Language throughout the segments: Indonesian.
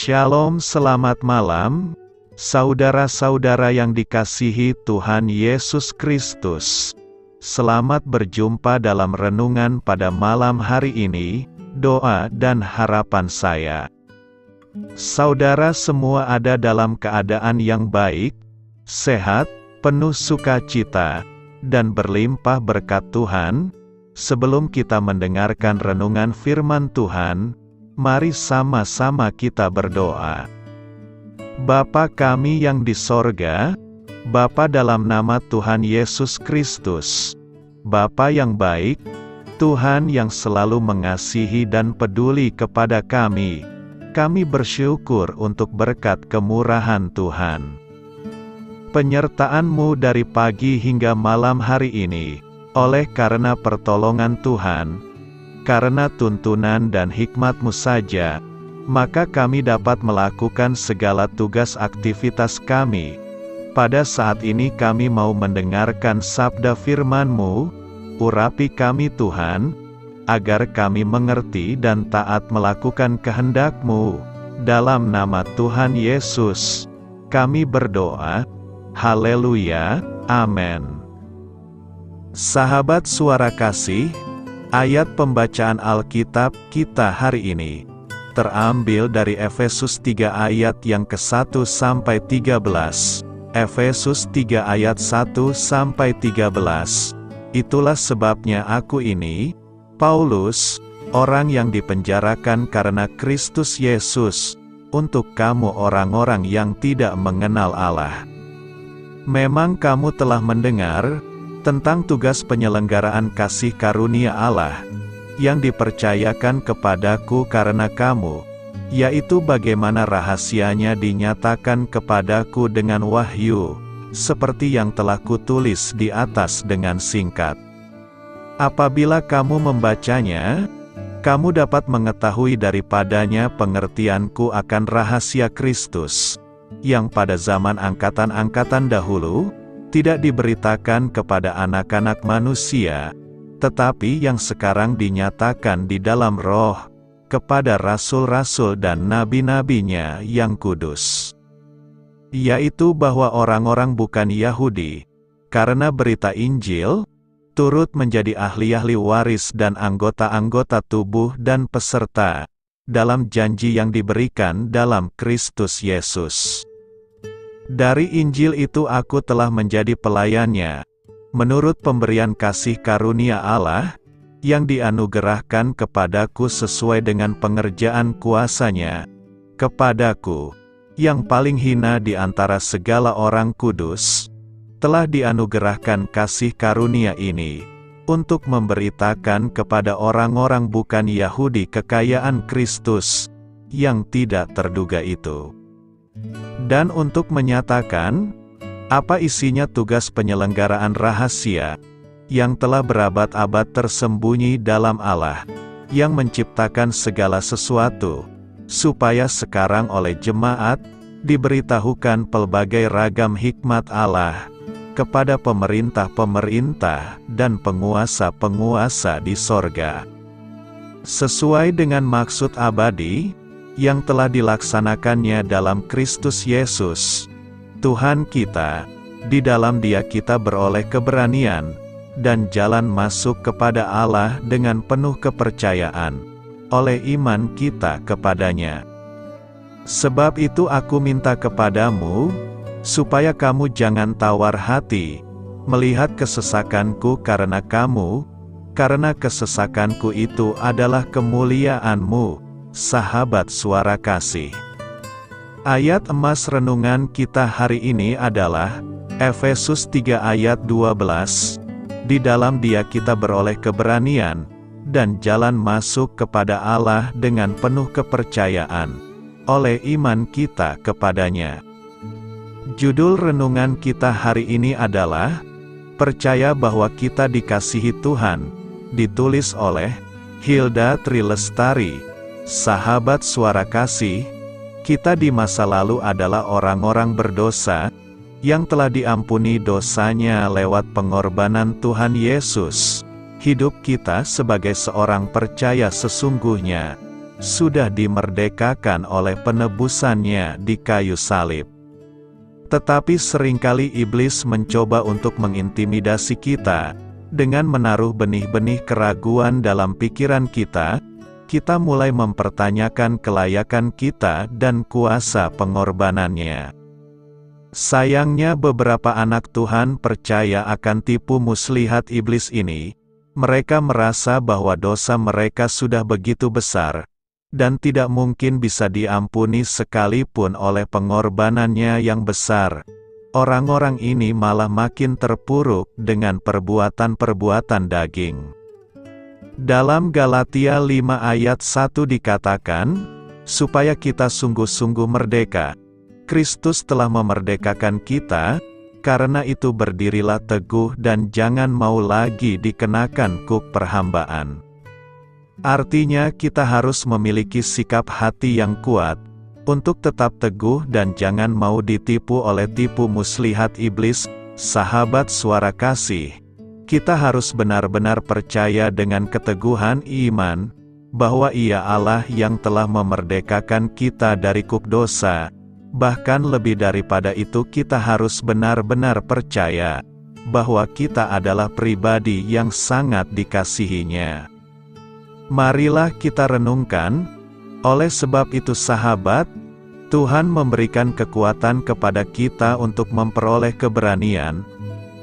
Shalom, selamat malam, saudara-saudara yang dikasihi Tuhan Yesus Kristus. Selamat berjumpa dalam renungan pada malam hari ini, doa dan harapan saya. Saudara semua ada dalam keadaan yang baik, sehat, penuh sukacita, dan berlimpah berkat Tuhan. Sebelum kita mendengarkan renungan firman Tuhan, mari sama-sama kita berdoa. Bapa kami yang di sorga, Bapa dalam nama Tuhan Yesus Kristus, Bapa yang baik, Tuhan yang selalu mengasihi dan peduli kepada kami bersyukur untuk berkat kemurahan Tuhan. Penyertaan-Mu dari pagi hingga malam hari ini, oleh karena pertolongan Tuhan, karena tuntunan dan hikmat-Mu saja, maka kami dapat melakukan segala tugas aktivitas kami. Pada saat ini kami mau mendengarkan sabda firman-Mu, urapi kami Tuhan, agar kami mengerti dan taat melakukan kehendak-Mu. Dalam nama Tuhan Yesus, kami berdoa. Haleluya, amin. Sahabat suara kasih, ayat pembacaan Alkitab kita hari ini terambil dari Efesus 3 ayat yang ke-1 sampai 13. Efesus 3 ayat 1 sampai 13. Itulah sebabnya aku ini, Paulus, orang yang dipenjarakan karena Kristus Yesus, untuk kamu orang-orang yang tidak mengenal Allah. Memang kamu telah mendengar tentang tugas penyelenggaraan kasih karunia Allah yang dipercayakan kepadaku karena kamu, yaitu bagaimana rahasianya dinyatakan kepadaku dengan wahyu, seperti yang telah kutulis di atas dengan singkat. Apabila kamu membacanya, kamu dapat mengetahui daripadanya pengertianku akan rahasia Kristus, yang pada zaman angkatan-angkatan dahulu tidak diberitakan kepada anak-anak manusia, tetapi yang sekarang dinyatakan di dalam Roh, kepada rasul-rasul dan nabi-nabinya yang kudus. Yaitu bahwa orang-orang bukan Yahudi, karena berita Injil, turut menjadi ahli-ahli waris dan anggota-anggota tubuh dan peserta, dalam janji yang diberikan dalam Kristus Yesus. Dari Injil itu aku telah menjadi pelayannya, menurut pemberian kasih karunia Allah, yang dianugerahkan kepadaku sesuai dengan pengerjaan kuasa-Nya, kepadaku, yang paling hina di antara segala orang kudus, telah dianugerahkan kasih karunia ini, untuk memberitakan kepada orang-orang bukan Yahudi kekayaan Kristus, yang tidak terduga itu. Dan untuk menyatakan, apa isinya tugas penyelenggaraan rahasia, yang telah berabad-abad tersembunyi dalam Allah, yang menciptakan segala sesuatu, supaya sekarang oleh jemaat, diberitahukan pelbagai ragam hikmat Allah, kepada pemerintah-pemerintah dan penguasa-penguasa di sorga. Sesuai dengan maksud abadi, yang telah dilaksanakannya dalam Kristus Yesus, Tuhan kita, di dalam Dia kita beroleh keberanian, dan jalan masuk kepada Allah dengan penuh kepercayaan, oleh iman kita kepadanya. Sebab itu aku minta kepadamu, supaya kamu jangan tawar hati, melihat kesesakanku karena kamu, karena kesesakanku itu adalah kemuliaan-Mu, sahabat suara kasih. Ayat emas renungan kita hari ini adalah Efesus 3 ayat 12. Di dalam Dia kita beroleh keberanian dan jalan masuk kepada Allah dengan penuh kepercayaan, oleh iman kita kepadanya. Judul renungan kita hari ini adalah Percaya bahwa kita dikasihi Tuhan, ditulis oleh Hilda Trilestari. Sahabat suara kasih, kita di masa lalu adalah orang-orang berdosa, yang telah diampuni dosanya lewat pengorbanan Tuhan Yesus. Hidup kita sebagai seorang percaya sesungguhnya, sudah dimerdekakan oleh penebusannya di kayu salib. Tetapi seringkali iblis mencoba untuk mengintimidasi kita, dengan menaruh benih-benih keraguan dalam pikiran kita. Kita mulai mempertanyakan kelayakan kita dan kuasa pengorbanannya. Sayangnya beberapa anak Tuhan percaya akan tipu muslihat iblis ini. Mereka merasa bahwa dosa mereka sudah begitu besar, dan tidak mungkin bisa diampuni sekalipun oleh pengorbanannya yang besar. Orang-orang ini malah makin terpuruk dengan perbuatan-perbuatan daging. Dalam Galatia 5 ayat 1 dikatakan, supaya kita sungguh-sungguh merdeka. Kristus telah memerdekakan kita, karena itu berdirilah teguh dan jangan mau lagi dikenakan kuk perhambaan. Artinya kita harus memiliki sikap hati yang kuat, untuk tetap teguh dan jangan mau ditipu oleh tipu muslihat iblis. Sahabat Suara Kasih, kita harus benar-benar percaya dengan keteguhan iman, bahwa Ia Allah yang telah memerdekakan kita dari kuk dosa. Bahkan lebih daripada itu kita harus benar-benar percaya, bahwa kita adalah pribadi yang sangat dikasihinya. Marilah kita renungkan, oleh sebab itu sahabat, Tuhan memberikan kekuatan kepada kita untuk memperoleh keberanian.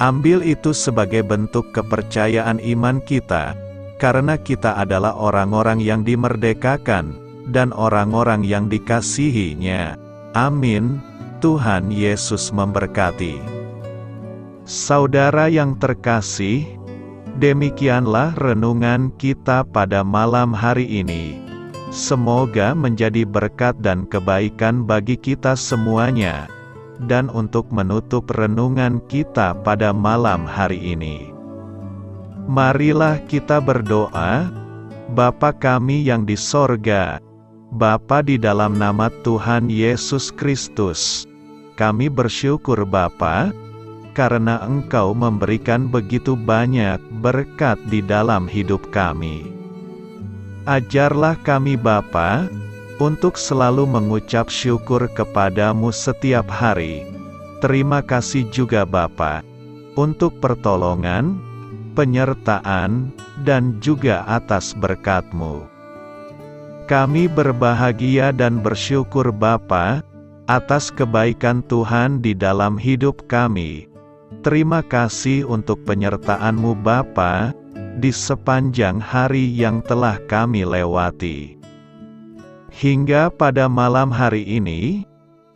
Ambil itu sebagai bentuk kepercayaan iman kita, karena kita adalah orang-orang yang dimerdekakan, dan orang-orang yang dikasihinya. Amin. Tuhan Yesus memberkati. Saudara yang terkasih, demikianlah renungan kita pada malam hari ini. Semoga menjadi berkat dan kebaikan bagi kita semuanya. Dan untuk menutup renungan kita pada malam hari ini, marilah kita berdoa. Bapa kami yang di sorga, Bapa di dalam nama Tuhan Yesus Kristus, kami bersyukur Bapa, karena Engkau memberikan begitu banyak berkat di dalam hidup kami. Ajarlah kami Bapa, untuk selalu mengucap syukur kepadamu setiap hari. Terima kasih juga Bapa, untuk pertolongan, penyertaan, dan juga atas berkat-Mu. Kami berbahagia dan bersyukur Bapa, atas kebaikan Tuhan di dalam hidup kami. Terima kasih untuk penyertaan-Mu Bapa, di sepanjang hari yang telah kami lewati. Hingga pada malam hari ini,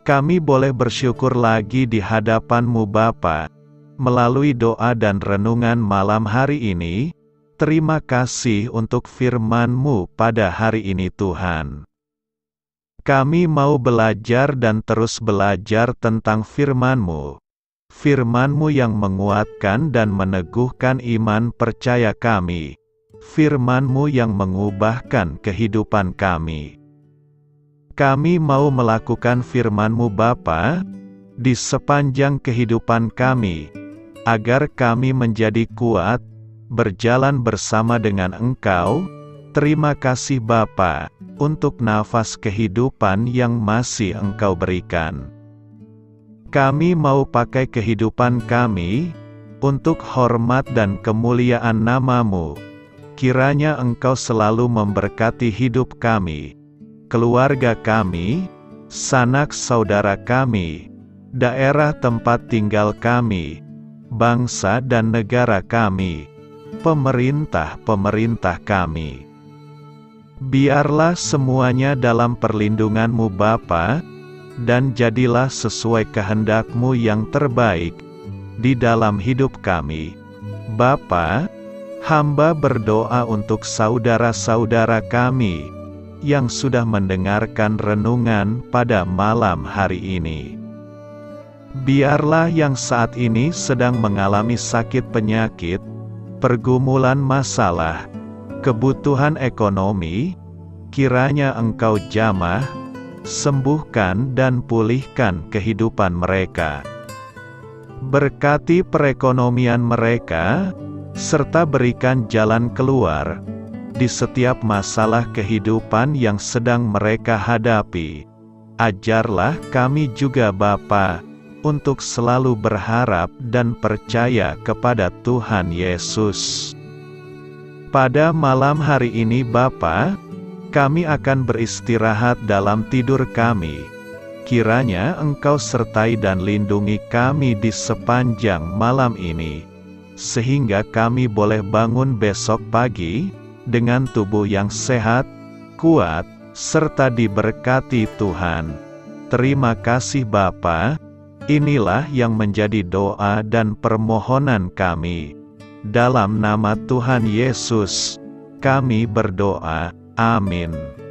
kami boleh bersyukur lagi di hadapan-Mu Bapa. Melalui doa dan renungan malam hari ini, terima kasih untuk firman-Mu pada hari ini Tuhan. Kami mau belajar dan terus belajar tentang firman-Mu. Firman-Mu yang menguatkan dan meneguhkan iman percaya kami. Firman-Mu yang mengubahkan kehidupan kami. Kami mau melakukan firman-Mu Bapa, di sepanjang kehidupan kami, agar kami menjadi kuat, berjalan bersama dengan Engkau. Terima kasih Bapa, untuk nafas kehidupan yang masih Engkau berikan. Kami mau pakai kehidupan kami, untuk hormat dan kemuliaan nama-Mu. Kiranya Engkau selalu memberkati hidup kami, keluarga kami, sanak saudara kami, daerah tempat tinggal kami, bangsa dan negara kami, pemerintah-pemerintah kami. Biarlah semuanya dalam perlindungan-Mu Bapa, dan jadilah sesuai kehendak-Mu yang terbaik, di dalam hidup kami. Bapa, hamba berdoa untuk saudara-saudara kami, yang sudah mendengarkan renungan pada malam hari ini. Biarlah yang saat ini sedang mengalami sakit penyakit, pergumulan masalah, kebutuhan ekonomi, kiranya Engkau jamah, sembuhkan dan pulihkan kehidupan mereka. Berkati perekonomian mereka, serta berikan jalan keluar, di setiap masalah kehidupan yang sedang mereka hadapi. Ajarlah kami juga Bapa, untuk selalu berharap dan percaya kepada Tuhan Yesus. Pada malam hari ini Bapa, kami akan beristirahat dalam tidur kami. Kiranya Engkau sertai dan lindungi kami di sepanjang malam ini, sehingga kami boleh bangun besok pagi, dengan tubuh yang sehat, kuat, serta diberkati Tuhan. Terima kasih Bapa, inilah yang menjadi doa dan permohonan kami. Dalam nama Tuhan Yesus, kami berdoa. Amin.